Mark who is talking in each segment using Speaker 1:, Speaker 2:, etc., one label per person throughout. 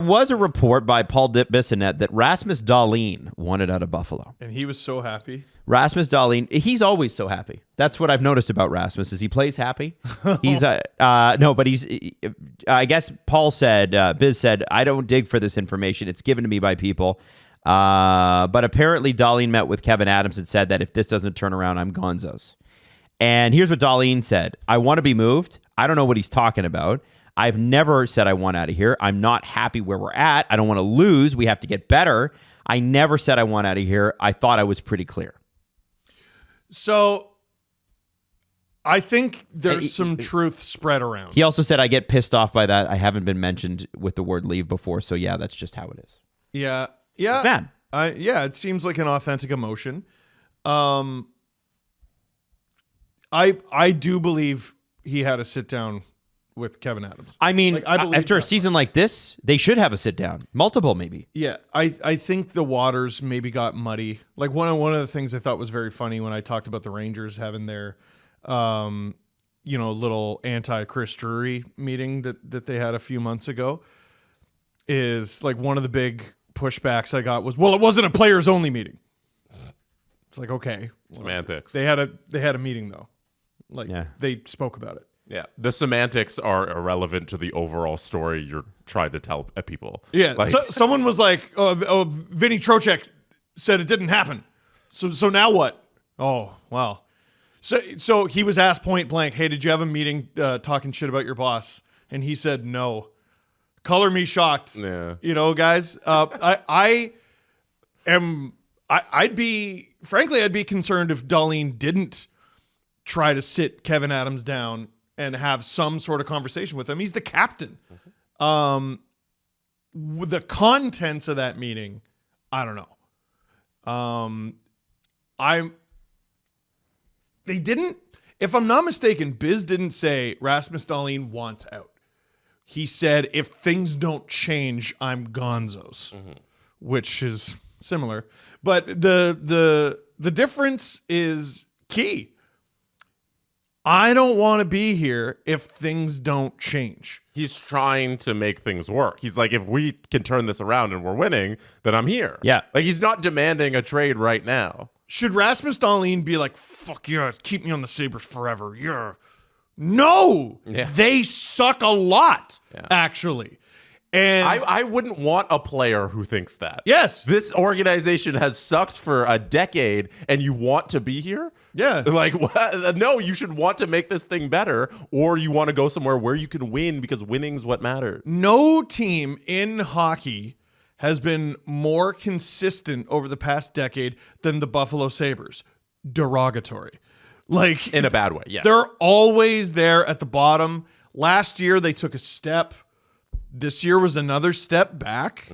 Speaker 1: Was a report by Paul Bissonnette that Rasmus Dahlin wanted out of Buffalo.
Speaker 2: And he was so happy.
Speaker 1: Rasmus Dahlin, he's always so happy. That's what I've noticed about Rasmus, is he plays happy. He's no, but he's, I guess Paul said, Biz said, I don't dig for this information. It's given to me by people. But apparently Dahlin met with Kevin Adams and said that if this doesn't turn around, I'm gonzos. And here's what Dahlin said. I want to be moved. I don't know what he's talking about. I've never said I want out of here. I'm not happy where we're at. I don't want to lose. We have to get better. I never said I want out of here. I thought I was pretty clear.
Speaker 2: So I think there's some truth spread around.
Speaker 1: He also said, I get pissed off by that. I haven't been mentioned with the word leave before. So yeah, that's just how it is.
Speaker 2: Yeah. Yeah.
Speaker 1: Bad.
Speaker 2: Yeah, it seems like an authentic emotion. I do believe he had a sit down with Kevin Adams.
Speaker 1: I mean,
Speaker 2: like, I
Speaker 1: after a season like this, they should have a sit down. Multiple, maybe.
Speaker 2: Yeah, I think the waters maybe got muddy. Like one of the things I thought was very funny when I talked about the Rangers having their, little anti-Chris Drury meeting that they had a few months ago, is like one of the big pushbacks I got was, well, it wasn't a players only meeting. It's like, okay, well,
Speaker 3: semantics.
Speaker 2: They had a meeting though, like they spoke about it.
Speaker 3: Yeah, the semantics are irrelevant to the overall story you're trying to tell people.
Speaker 2: Yeah,
Speaker 3: like,
Speaker 2: someone was like, "Oh, Vinny Trocheck said it didn't happen." So now what? Oh, wow. So he was asked point blank, "Hey, did you have a meeting talking shit about your boss?" And he said, "No." Color me shocked.
Speaker 3: Yeah.
Speaker 2: Guys. I'd be concerned if Dahlin didn't try to sit Kevin Adams down and have some sort of conversation with him. He's the captain. With the contents of that meeting, I don't know. They didn't, if I'm not mistaken, Biz didn't say Rasmus Dahlin wants out. He said, if things don't change, I'm gonzos, which is similar. But the difference is key. I don't want to be here if things don't change.
Speaker 3: he's trying to make things work. He's like, if we can turn this around and we're winning, then I'm here.
Speaker 1: Yeah.
Speaker 3: Like, he's not demanding a trade right now.
Speaker 2: Should Rasmus Dahlin be like, fuck yeah, keep me on the Sabres forever? Yeah. No.
Speaker 3: Yeah.
Speaker 2: They suck a lot, actually. And
Speaker 3: I wouldn't want a player who thinks that.
Speaker 2: Yes.
Speaker 3: This organization has sucked for a decade and you want to be here?
Speaker 2: Yeah.
Speaker 3: Like, what? No, you should want to make this thing better, or you want to go somewhere where you can win, because winning's what matters.
Speaker 2: No team in hockey has been more consistent over the past decade than the Buffalo Sabres. Derogatory. Like,
Speaker 3: In a bad way, yeah.
Speaker 2: They're always there at the bottom. Last year, they took a step. This year was another step back.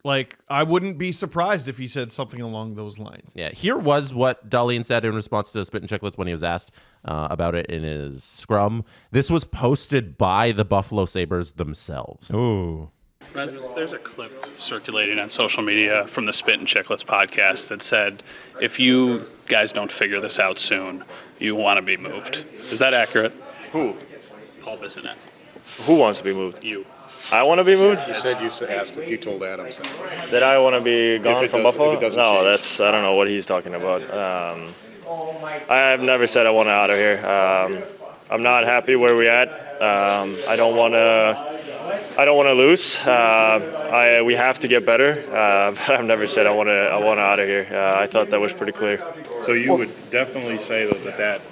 Speaker 2: Like, I wouldn't be surprised if he said something along those lines.
Speaker 3: Yeah, here was what Dahlin said in response to Spit and Chicklets when he was asked about it in his scrum. This was posted by the Buffalo Sabres themselves.
Speaker 1: Ooh.
Speaker 4: There's a clip circulating on social media from the Spit and Chicklets podcast that said, if you guys don't figure this out soon, you want to be moved. Is that accurate?
Speaker 5: Who?
Speaker 4: Paul Bissonnette.
Speaker 5: Who wants to be moved?
Speaker 4: You.
Speaker 5: I want to be moved?
Speaker 6: You said you asked it. You told Adams that.
Speaker 5: That I want to be gone from Buffalo?
Speaker 6: if it doesn't
Speaker 5: No,
Speaker 6: change.
Speaker 5: that's, I don't know what he's talking about. I've never said I want out of here. I'm not happy where we're at. I don't want to lose. We have to get better. But I've never said I want out of here. I thought that was pretty clear.
Speaker 6: So you would definitely say that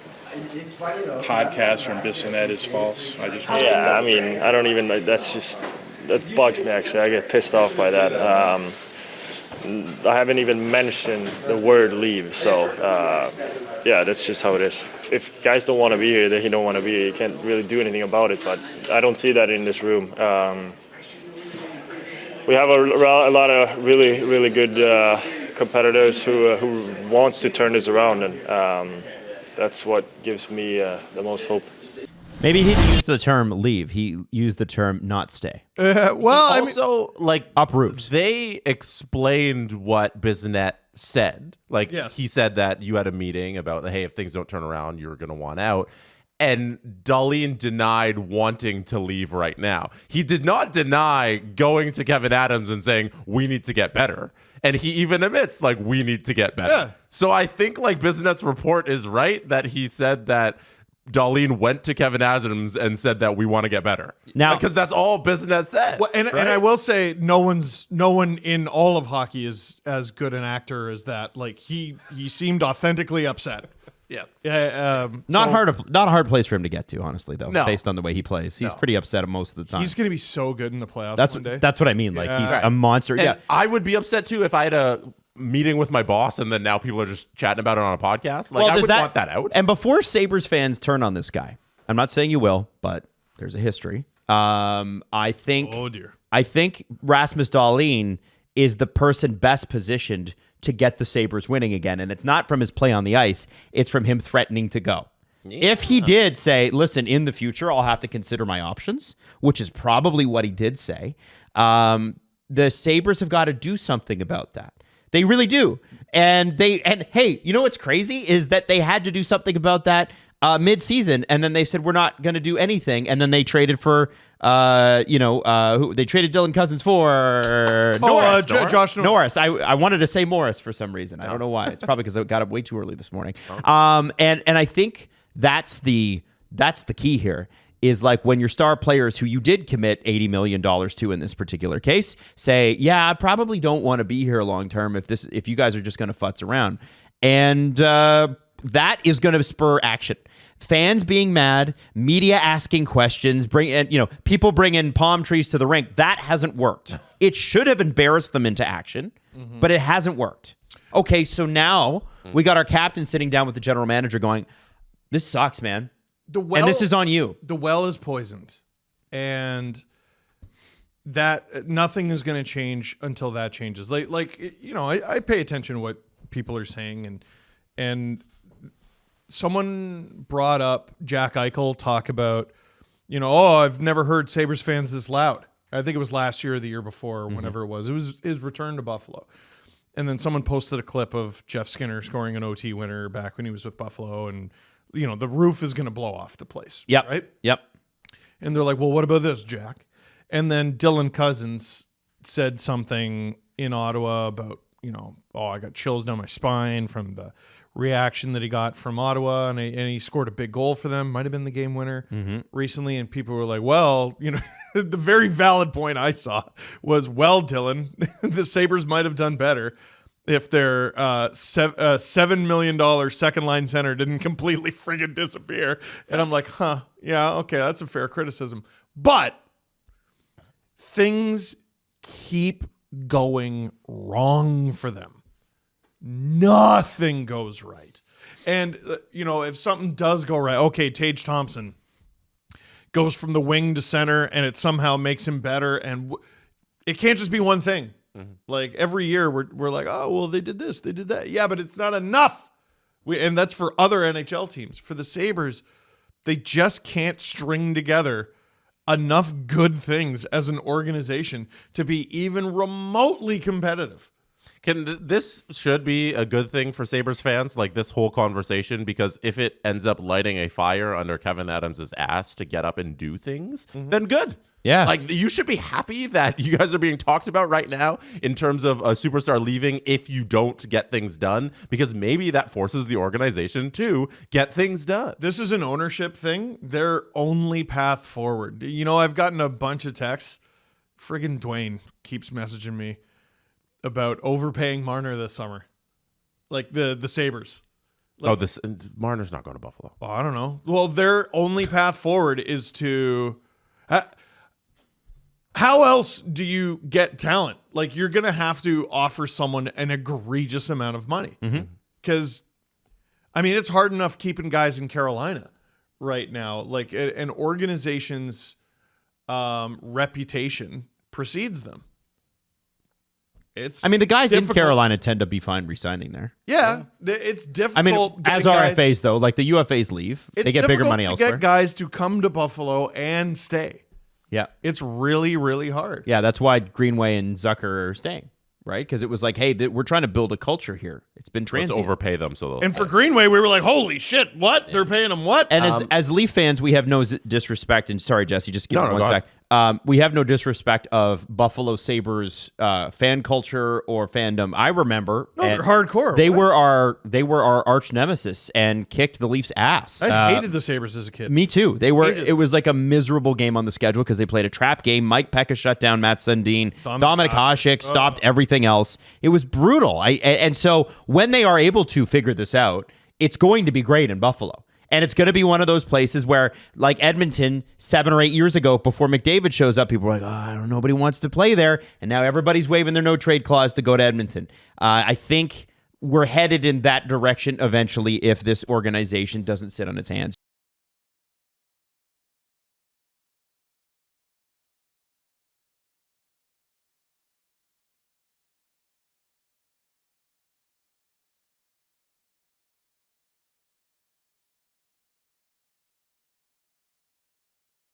Speaker 6: podcast from Bissonnette is false?
Speaker 5: Yeah, I mean, I don't even, that bugs me actually. I get pissed off by that. I haven't even mentioned the word leave, so yeah, that's just how it is. If guys don't want to be here, then he don't want to be here. You can't really do anything about it, but I don't see that in this room. We have a lot of really, really good competitors who wants to turn this around, and that's what gives me the most hope.
Speaker 1: Maybe he didn't use the term leave. He used the term not stay.
Speaker 2: Well, I mean,
Speaker 3: Also, like,
Speaker 1: Uproot.
Speaker 3: they explained what Bissonnette said. Like,
Speaker 2: Yes.
Speaker 3: he said that you had a meeting about, hey, if things don't turn around, you're going to want out. And Dahlin denied wanting to leave right now. He did not deny going to Kevyn Adams and saying, we need to get better. And he even admits, like, we need to get better.
Speaker 2: Yeah.
Speaker 3: So I think, like, Bissonnette's report is right that he said that Dahlin went to Kevyn Adams and said that we want to get better.
Speaker 1: Now,
Speaker 3: because that's all Bissonnette said.
Speaker 2: Well, and I will say, no one in all of hockey is as good an actor as that. Like he seemed authentically upset.
Speaker 3: Yes.
Speaker 1: not a hard place for him to get to, honestly, though.
Speaker 3: No.
Speaker 1: Based on the way he plays, he's pretty upset most of the time.
Speaker 2: He's going to be so good in the playoffs
Speaker 1: That's
Speaker 2: one day.
Speaker 1: that's what I mean. Like he's a monster.
Speaker 3: And
Speaker 1: yeah.
Speaker 3: I would be upset too if I had a meeting with my boss and then now people are just chatting about it on a podcast. Like, I
Speaker 1: does
Speaker 3: would want that out.
Speaker 1: And before Sabres fans turn on this guy, I'm not saying you will, but there's a history. I think.
Speaker 2: Oh dear.
Speaker 1: I think Rasmus Dahlin is the person best positioned to get the Sabres winning again. And it's not from his play on the ice. It's from him threatening to go. Yeah. If he did say, listen, in the future, I'll have to consider my options, which is probably what he did say, the Sabres have got to do something about that. They really do. And hey, you know what's crazy is that they had to do something about that mid-season, and then they said, we're not going to do anything. And then they traded for they traded Dylan Cousins for Norris.
Speaker 2: Josh
Speaker 1: Norris. I wanted to say Morris for some reason. I don't know why. It's probably because I got up way too early this morning. And I think that's the key here. Is like when your star players who you did commit $80 million to in this particular case say, yeah, I probably don't want to be here long term if you guys are just going to futz around. And that is going to spur action. Fans being mad, media asking questions, people bringing palm trees to the rink. That hasn't worked. It should have embarrassed them into action, but it hasn't worked. Okay, so now we got our captain sitting down with the general manager going, this sucks, man. And this is on you.
Speaker 2: The well is poisoned, and that nothing is going to change until that changes. I pay attention to what people are saying, and someone brought up Jack Eichel talk about, I've never heard Sabres fans this loud. I think it was last year or the year before, or whenever it was. It was his return to Buffalo. And then someone posted a clip of Jeff Skinner scoring an OT winner back when he was with Buffalo, and the roof is going to blow off the place.
Speaker 1: Yep.
Speaker 2: Right?
Speaker 1: Yep.
Speaker 2: And they're like, well, what about this, Jack? And then Dylan Cousins said something in Ottawa about, I got chills down my spine from the reaction that he got from Ottawa, and he scored a big goal for them. Might have been the game winner recently. And people were like, well, the very valid point I saw was, well, Dylan, the Sabres might have done better if their $7 million second line center didn't completely friggin' disappear. And I'm like, yeah, okay, that's a fair criticism. But things keep going wrong for them. Nothing goes right. And, if something does go right, okay, Tage Thompson goes from the wing to center and it somehow makes him better. And it can't just be one thing. Like every year we're like, oh, well, they did this, they did that. Yeah, but it's not enough. And that's for other NHL teams. For the Sabres, they just can't string together enough good things as an organization to be even remotely competitive.
Speaker 3: This should be a good thing for Sabres fans, like this whole conversation, because if it ends up lighting a fire under Kevyn Adams' ass to get up and do things, then good.
Speaker 1: Yeah.
Speaker 3: Like, you should be happy that you guys are being talked about right now in terms of a superstar leaving if you don't get things done, because maybe that forces the organization to get things done.
Speaker 2: This is an ownership thing. Their only path forward. I've gotten a bunch of texts. Friggin' Dwayne keeps messaging me about overpaying Marner this summer. Like the Sabres.
Speaker 3: Marner's not going to Buffalo.
Speaker 2: Oh, I don't know. Well, their only path forward is to... how else do you get talent? Like, you're going to have to offer someone an egregious amount of money. Because, it's hard enough keeping guys in Carolina right now. Like, an organization's reputation precedes them.
Speaker 1: The guys
Speaker 2: difficult.
Speaker 1: in Carolina tend to be fine resigning there.
Speaker 2: Yeah, it's difficult.
Speaker 1: As RFAs, though, like the UFAs leave, they get bigger money elsewhere.
Speaker 2: Get guys to come to Buffalo and stay.
Speaker 1: Yeah.
Speaker 2: It's really, really hard.
Speaker 1: Yeah, that's why Greenway and Zucker are staying. right? Because it was like, hey, we're trying to build a culture here. It's been
Speaker 3: Let's
Speaker 1: transient.
Speaker 3: overpay them so they'll
Speaker 2: And for Greenway, we were like, holy shit, what? They're paying him what?
Speaker 1: And as Leaf fans, we have no disrespect. And sorry, Jesse, just give me one
Speaker 3: go
Speaker 1: sec. We have no disrespect of Buffalo Sabres fan culture or fandom. I remember,
Speaker 2: they're hardcore.
Speaker 1: They
Speaker 2: What?
Speaker 1: were our arch nemesis and kicked the Leafs' ass.
Speaker 2: I hated the Sabres as a kid.
Speaker 1: Me too. It was like a miserable game on the schedule because they played a trap game. Mike Pekka shut down Matt Sundin. Dominic Hasek stopped everything else. It was brutal. And so when they are able to figure this out, it's going to be great in Buffalo. And it's going to be one of those places where, like Edmonton, 7 or 8 years ago, before McDavid shows up, people were like, I don't know, nobody wants to play there. And now everybody's waving their no trade clause to go to Edmonton. I think we're headed in that direction eventually if this organization doesn't sit on its hands.